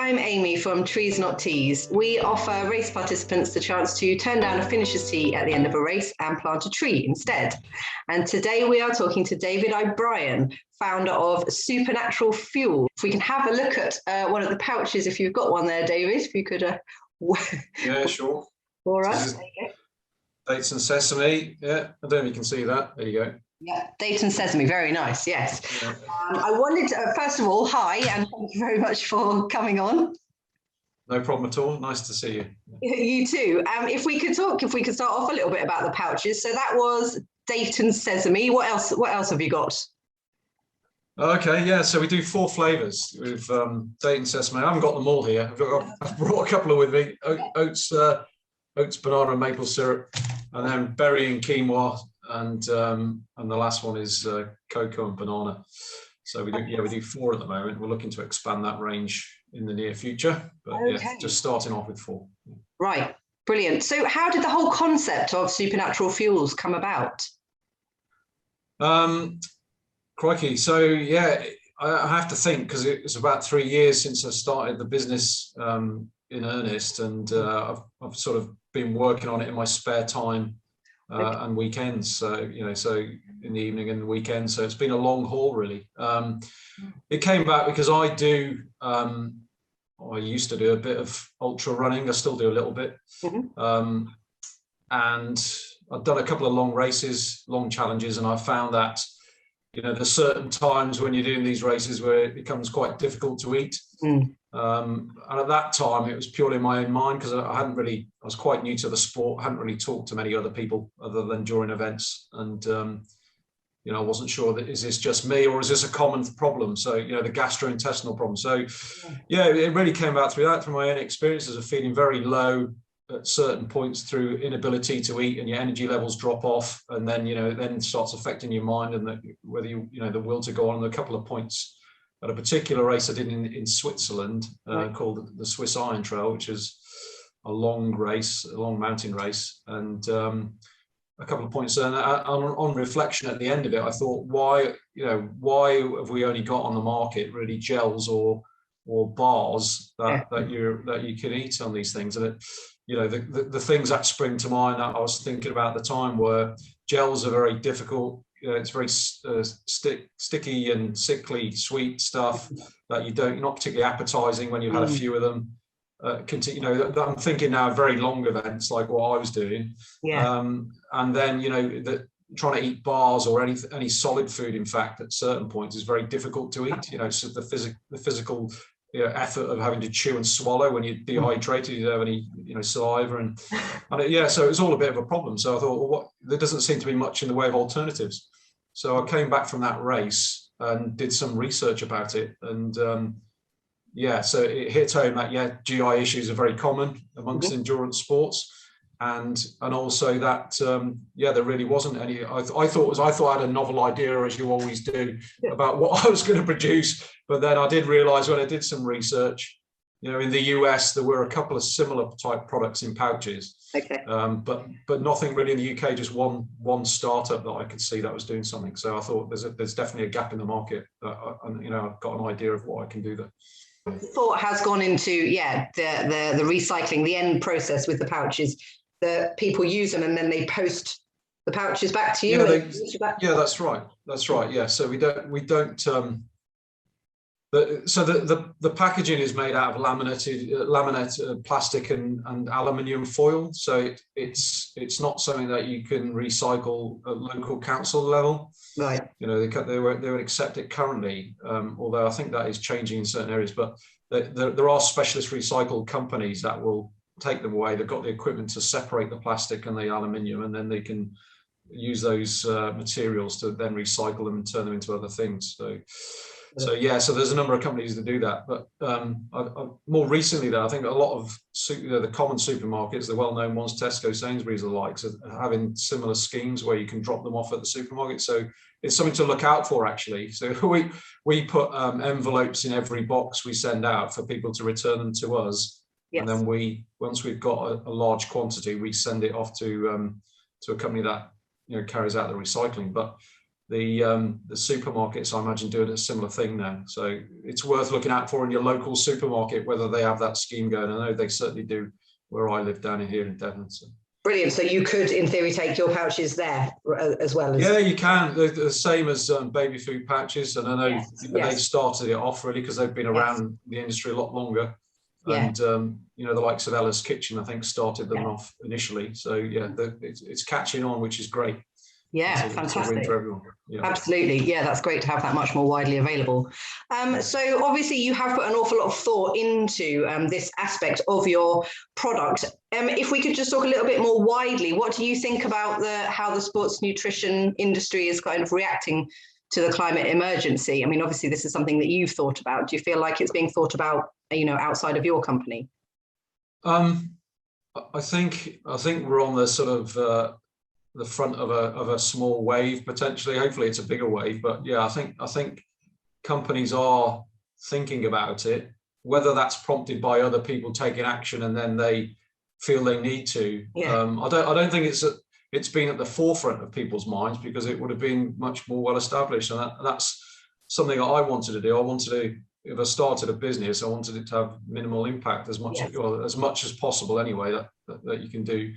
I'm Amy from Trees Not Tees. We offer race participants the chance to turn down a finisher's tee at the end of a race and plant a tree instead. And today we are talking to David OBrien, founder of Supernatural Fuel. If we can have a look at one of the pouches, if you've got one there, David, if you could. Yeah, sure. All right. There you go. Dates and sesame. Yeah, I don't know if you can see that. There you go. Yeah, dates and sesame. Very nice. Yes. Yeah. I wanted to, first of all, hi, and thank you very much for coming on. No problem at all. Nice to see you. You too. If we could start off a little bit about the pouches. So that was date and sesame. What else have you got? Okay, yeah. So we do 4 flavors with date and sesame. I haven't got them all here. I've brought a couple with me. Oats, banana, and maple syrup, and then berry and quinoa. And the last one is cocoa and banana. So we do 4 at the moment. We're looking to expand that range in the near future, but yeah, just starting off with 4. Right, brilliant. So how did the whole concept of Supernatural Fuels come about? Crikey. So yeah, I have to think, because it was about 3 years since I started the business in earnest, and I've sort of been working on it in my spare time. And weekends, so in the evening and the weekend. So it's been a long haul, really. It came back because I used to do a bit of ultra running. I still do a little bit. Mm-hmm. And I've done a couple of long races, long challenges, and I found that, there's certain times when you're doing these races where it becomes quite difficult to eat. Mm. And at that time, it was purely in my own mind, because I was quite new to the sport. I hadn't really talked to many other people other than during events. And, I wasn't sure that, is this just me, or is this a common problem? So, the gastrointestinal problem. So, yeah, it really came about through my own experiences of feeling very low at certain points through inability to eat, and your energy levels drop off. And then, then starts affecting your mind, and whether the will to go on. And a couple of points at a particular race I did in Switzerland, called the Swiss Iron Trail, which is a long mountain race. And a couple of points there, and on reflection at the end of it, I thought, why have we only got on the market really gels or bars that you can eat on these things? And the things that spring to mind that I was thinking about at the time were, gels are very difficult. It's very sticky and sickly sweet stuff that you're not particularly appetizing when you've had a few of them. I'm thinking now of very long events like what I was doing. Yeah. And then trying to eat bars or any solid food, in fact, at certain points is very difficult to eat. So the physical effort of having to chew and swallow when you're dehydrated, you don't have any saliva, and so it was all a bit of a problem. So I thought, well, there doesn't seem to be much in the way of alternatives. So I came back from that race and did some research about it, and so it hit home that GI issues are very common amongst endurance sports, and also that there really wasn't any. I thought I had a novel idea, as you always do, about what I was going to produce, but then I did realise when I did some research, in the US there were a couple of similar type products in pouches, but nothing really in the UK. Just one startup that I could see that was doing something. So I thought there's definitely a gap in the market. I've got an idea of what I can do there. Thought has gone into the recycling, the end process with the pouches. The people use them and then they post the pouches back to you. That's right. Yeah, so we don't. The packaging is made out of laminate plastic and aluminium foil. So it's not something that you can recycle at local council level. Right. They won't accept it currently, although I think that is changing in certain areas. But there are specialist recycle companies that will take them away. They've got the equipment to separate the plastic and the aluminium, and then they can use those materials to then recycle them and turn them into other things. So there's a number of companies that do that. But more recently, though, I think a lot of the common supermarkets, the well-known ones, Tesco, Sainsbury's, and the likes, are having similar schemes where you can drop them off at the supermarket. So it's something to look out for, actually. So we put envelopes in every box we send out for people to return them to us. Yes. And then once we've got a large quantity, we send it off to a company that carries out the recycling. But the supermarkets, I imagine, doing a similar thing now. So it's worth looking out for in your local supermarket, whether they have that scheme going. I know they certainly do where I live down here in Devon. So. Brilliant. So you could, in theory, take your pouches there as well as... Yeah, you can. They're the same as baby food pouches. And I know they've started it off really because they've been around the industry a lot longer. And, you know, the likes of Ella's Kitchen, I think, started them off initially. So, yeah, it's catching on, which is great. Yeah, fantastic. It's a win for everyone. Yeah. Absolutely. Yeah, that's great to have that much more widely available. So obviously you have put an awful lot of thought into this aspect of your product. If we could just talk a little bit more widely, what do you think about how the sports nutrition industry is kind of reacting to the climate emergency? I mean, obviously this is something that you've thought about. Do you feel like it's being thought about, you know, outside of your company? I think we're on the sort of the front of a small wave potentially. Hopefully it's a bigger wave, but yeah, I think companies are thinking about it. Whether that's prompted by other people taking action and then they feel they need to. I don't think it's been at the forefront of people's minds because it would have been much more well established, and that's something that I wanted to do. I wanted to, if I started a business, I wanted it to have minimal impact as much as possible anyway that you can do,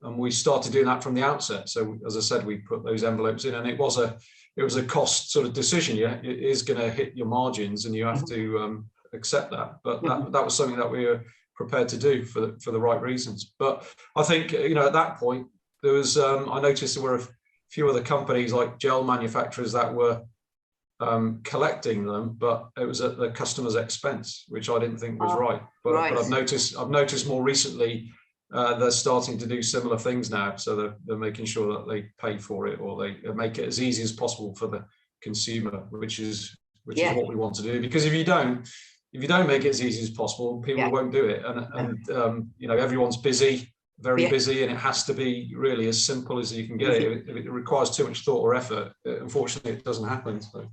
and we started doing that from the outset. So as I said, we put those envelopes in, and it was a cost sort of decision. Yeah, it is going to hit your margins, and you have to accept that. But that was something that we were prepared to do for the right reasons. But I think, you know, at that point there was I noticed there were a few other companies like gel manufacturers that were collecting them, but it was at the customer's expense, which I didn't think was right. But I've noticed more recently they're starting to do similar things now. So they're making sure that they pay for it, or they make it as easy as possible for the consumer, which is what we want to do. Because if you don't make it as easy as possible, people won't do it. And you know, everyone's busy, very busy, and it has to be really as simple as you can get it. If it requires too much thought or effort, unfortunately, it doesn't happen. So.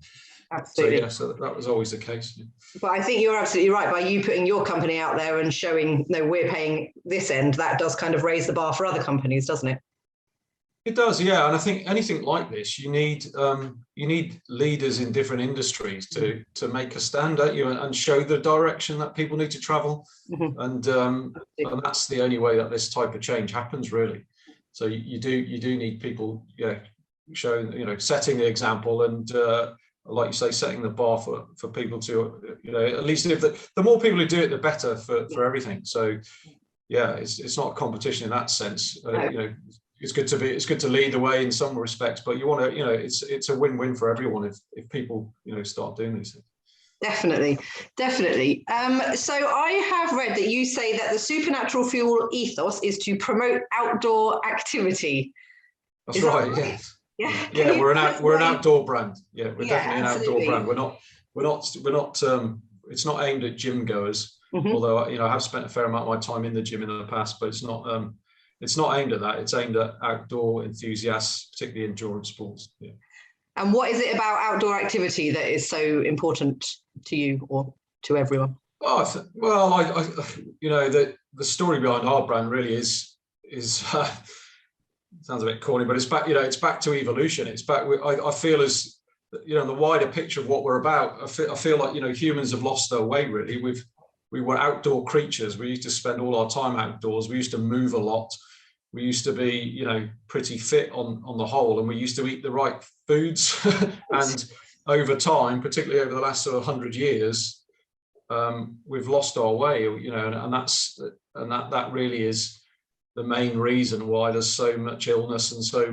Absolutely. So that was always the case. But I think you're absolutely right. By you putting your company out there and showing, no, we're paying this end, that does kind of raise the bar for other companies, doesn't it? It does, yeah. And I think anything like this, you need leaders in different industries to make a stand, don't you, and show the direction that people need to travel. And that's the only way that this type of change happens, really. So you do need people, showing, you know, setting the example, and like you say, setting the bar for people to, you know, at least if the more people who do it, the better for everything. So yeah, it's not a competition in that sense. You know, it's good to lead the way in some respects, but you want to, you know, it's a win-win for everyone if people, you know, start doing these things. Definitely. So I have read that you say that the Supernatural Fuel ethos is to promote outdoor activity. That's right. Yeah, we're an outdoor brand. Yeah, we're definitely an outdoor brand. We're not. It's not aimed at gym goers. Although, you know, I have spent a fair amount of my time in the gym in the past, but it's not aimed at that. It's aimed at outdoor enthusiasts, particularly endurance sports. Yeah. And what is it about outdoor activity that is so important to you or to everyone? Well, I you know, the story behind our brand really is sounds a bit corny, but it's back. You know, it's back to evolution. It's back. I feel as, you know, the wider picture of what we're about. I feel like, you know, humans have lost their way. Really, we were outdoor creatures. We used to spend all our time outdoors. We used to move a lot. We used to be, you know, pretty fit on the whole, and we used to eat the right foods. And over time, particularly over the last sort of 100 years, we've lost our way. You know, and that really is the main reason why there's so much illness and so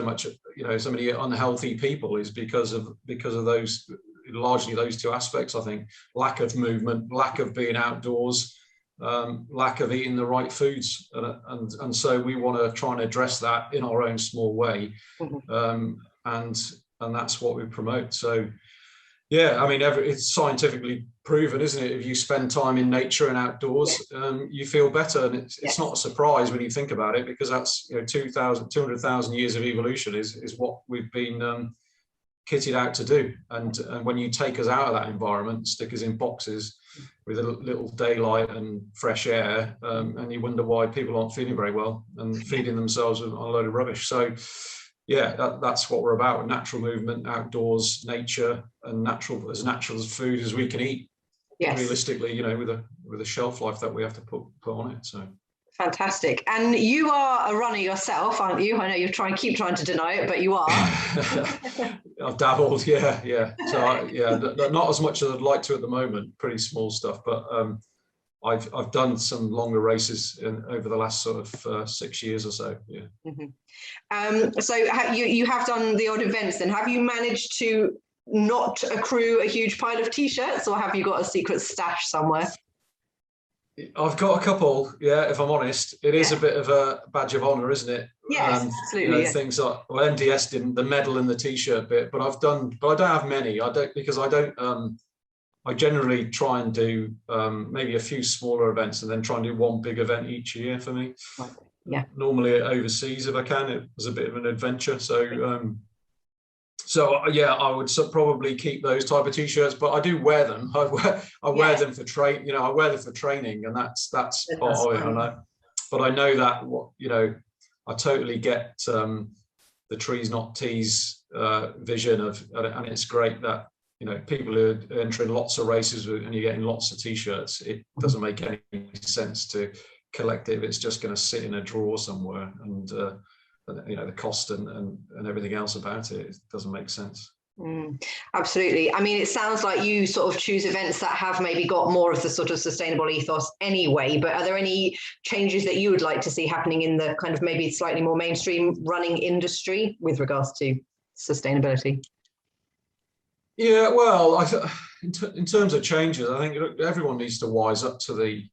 much, you know, so many unhealthy people, is because of those, largely those two aspects. I think lack of movement, lack of being outdoors, lack of eating the right foods, and so we want to try and address that in our own small way, and that's what we promote. So yeah, I mean, it's scientifically proven, isn't it? If you spend time in nature and outdoors, you feel better, and it's not a surprise when you think about it, because that's, you know, 200,000 years of evolution is what we've been kitted out to do. And when you take us out of that environment, stick us in boxes with a little daylight and fresh air, and you wonder why people aren't feeling very well and feeding themselves on a load of rubbish. So yeah, that's what we're about: natural movement, outdoors, nature, and as natural as food as we can eat. Yes. Realistically, you know, with a shelf life that we have to put on it. So fantastic. And you are a runner yourself, aren't you? I know you keep trying to deny it, but you are. I've dabbled, yeah. So not as much as I'd like to at the moment. Pretty small stuff, but I've done some longer races over the last sort of 6 years or so. Yeah. Mm-hmm. So you have done the odd events. Then have you managed to not accrue a huge pile of T-shirts, or have you got a secret stash somewhere? I've got a couple, yeah, if I'm honest. It is a bit of a badge of honor, isn't it? Yes, absolutely. You know, things like, well, MDS didn't, the medal and the T-shirt bit, but I don't have many. I generally try and do maybe a few smaller events and then try and do one big event each year for me. Right. Yeah. Normally overseas if I can. It was a bit of an adventure. So yeah, I would probably keep those type of T-shirts, but I do wear them. I wear them for I wear them for training, and that's part of it. I know, but I know that I totally get the trees not tees vision of, and it's great that people who are entering lots of races and you're getting lots of T-shirts. It doesn't make any sense to collect it if it's just going to sit in a drawer somewhere, and the cost and everything else about it doesn't make sense. Absolutely. I mean, it sounds like you sort of choose events that have maybe got more of the sort of sustainable ethos anyway, but are there any changes that you would like to see happening in the kind of maybe slightly more mainstream running industry with regards to sustainability? Yeah, well, in terms of changes, I think everyone needs to wise up to the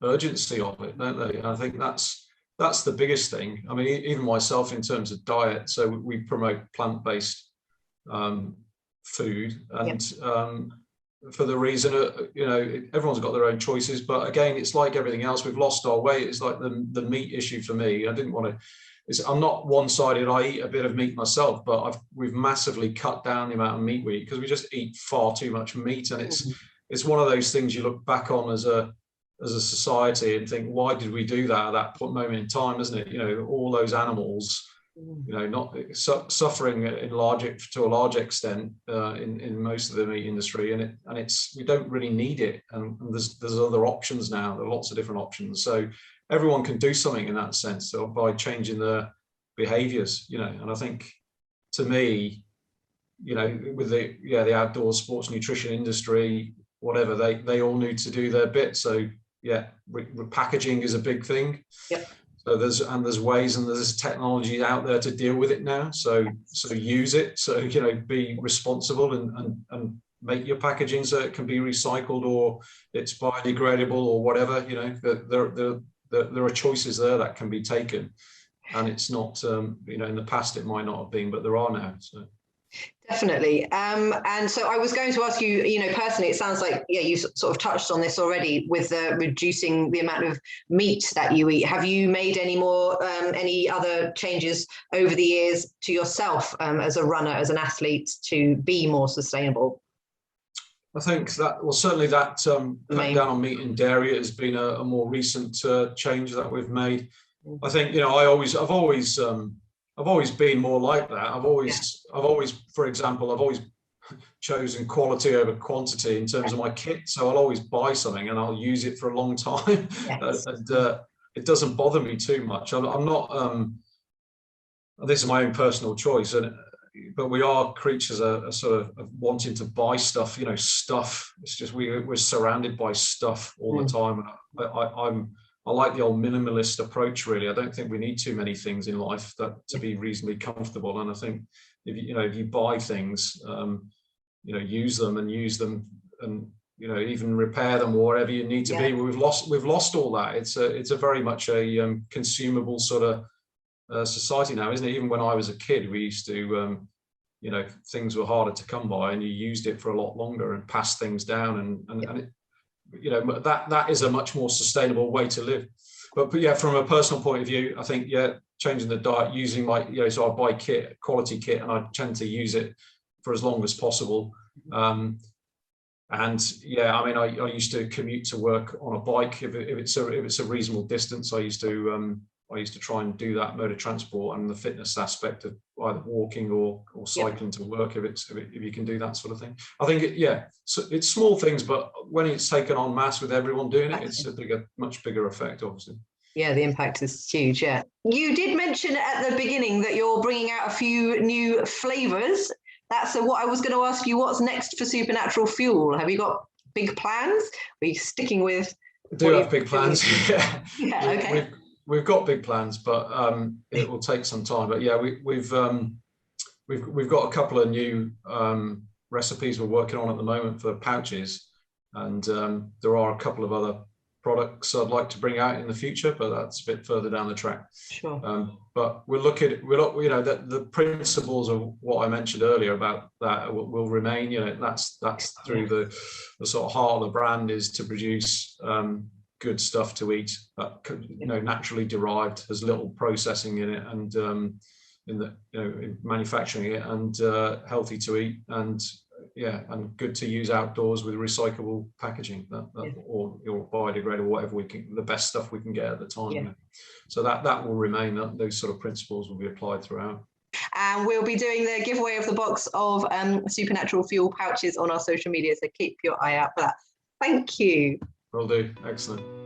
urgency of it, don't they? And I think that's the biggest thing. I mean, even myself in terms of diet. So we promote plant-based food, and for the reason everyone's got their own choices. But again, it's like everything else. We've lost our way. It's like the meat issue for me. I'm not one-sided. I eat a bit of meat myself, but we've massively cut down the amount of meat we eat because we just eat far too much meat, and it's one of those things you look back on as a society and think, why did we do that at that moment in time, isn't it? All those animals, not suffering to a large extent in most of the meat industry, and we don't really need it. And there's other options now. There are lots of different options. So everyone can do something in that sense, so by changing their behaviors, and I think, to me, with the outdoor sports nutrition industry, whatever, they all need to do their bit. So yeah, packaging is a big thing. Yep. So there's ways and there's technology out there to deal with it now. So use it. So be responsible and make your packaging so it can be recycled or it's biodegradable or whatever. There are choices there that can be taken, and it's not in the past it might not have been, but there are now. So. Definitely. And so I was going to ask you, personally, it sounds like, you sort of touched on this already with reducing the amount of meat that you eat. Have you made any other changes over the years to yourself as a runner, as an athlete, to be more sustainable? I think certainly that cut down on meat and dairy has been a more recent change that we've made. I think, I've always been more like that. I've always, for example, I've always chosen quality over quantity in terms of my kit. So I'll always buy something and I'll use it for a long time. Yes. And it doesn't bother me too much. I'm not, this is my own personal choice, but we are creatures of sort of wanting to buy stuff, stuff. It's just, we're surrounded by stuff all the time. And I like the old minimalist approach, really. I don't think we need too many things in life to be reasonably comfortable. And I think if you buy things, use them and even repair them or whatever you need to be. We've lost all that. It's a very much a consumable sort of society now, isn't it? Even when I was a kid, we used to things were harder to come by, and you used it for a lot longer and passed things down, and it, that is a much more sustainable way to live. But yeah, from a personal point of view, I think changing the diet, using my so I buy quality kit, and I tend to use it for as long as possible. And yeah, I mean, I used to commute to work on a bike if it's a reasonable distance. I used to I used to try and do that mode of transport and the fitness aspect of either walking or cycling to work, if you can do that sort of thing. I think it's small things, but when it's taken en masse with everyone doing it, it's a much bigger effect, obviously. Yeah, the impact is huge. Yeah, you did mention at the beginning that you're bringing out a few new flavors. That's what I was going to ask you. What's next for Supernatural Fuel? Have you got big plans? Are you sticking with? We do have big plans. Yeah, okay. We've got big plans, but it will take some time. But yeah, we've got a couple of new recipes we're working on at the moment for pouches, and there are a couple of other products I'd like to bring out in the future, but that's a bit further down the track. Sure. But the principles of what I mentioned earlier about that will remain. That's through the sort of heart of the brand is to produce good stuff to eat that naturally derived, has little processing in it, and in manufacturing it, and healthy to eat, and good to use outdoors with recyclable packaging, or biodegradable, whatever the best stuff we can get at the time. Yeah. So that will remain. Those sort of principles will be applied throughout. And we'll be doing the giveaway of the box of Supernatural Fuel pouches on our social media, so keep your eye out for that. Thank you. Will do. Excellent.